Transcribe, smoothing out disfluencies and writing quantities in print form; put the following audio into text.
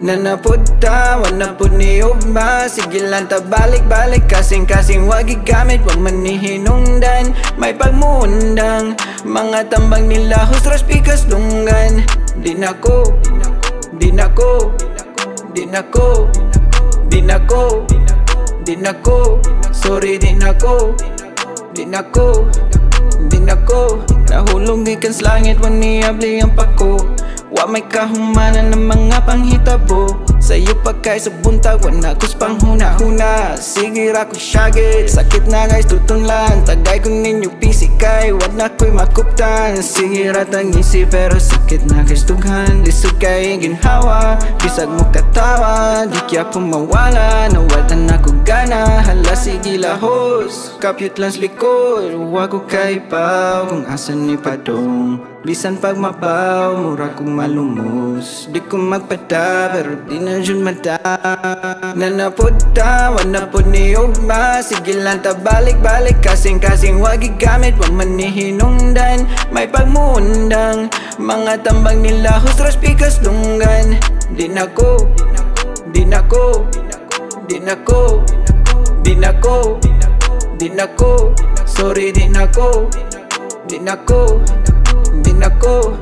Nanapunta, wala po ni ugma. Sige lang ta balik-balik, kasing-kasing wag igamit, wag manihinungdan. May pagmuundang, mga tambang nila hustras pikas lunggan. Di nako, di nako, di nako, di nako, di nako. Sorry di nako, di nako, di nako. Nahulog ikan sa langit, waniabli ang pako. Wa may kahumanan ng mga panghitabo. Sa'yo pagkay sa buntag, wana kus pang huna-huna. Sige ra ko syagit, sakit na guys tutunlan. Tagay ko ninyo pisikay, wad na ko'y makuptan. Sige ra tangisi pero sakit na guys tughan. Lisod kay ginhawa, bisag mo katawa. Di kya po mawala, nawaltan na ko gana. Hala sige lahos, kapyut lang sa likod. Huwag ko kay paw, kung asan ni padong. Bisan pag mabaw, mura kong malumos. Di ko magpada, pero di na dyan mata. Nanapunta, wala po ni ugma. Sige lang ta balik-balik, kasing-kasing wag igamit, wag manihinungdan. May pagmuundang, mga tambang nila hustras pikas lunggan. Di nako, di nako, di nako, di nako, di nako. Sorry di nako, di nako, di nako.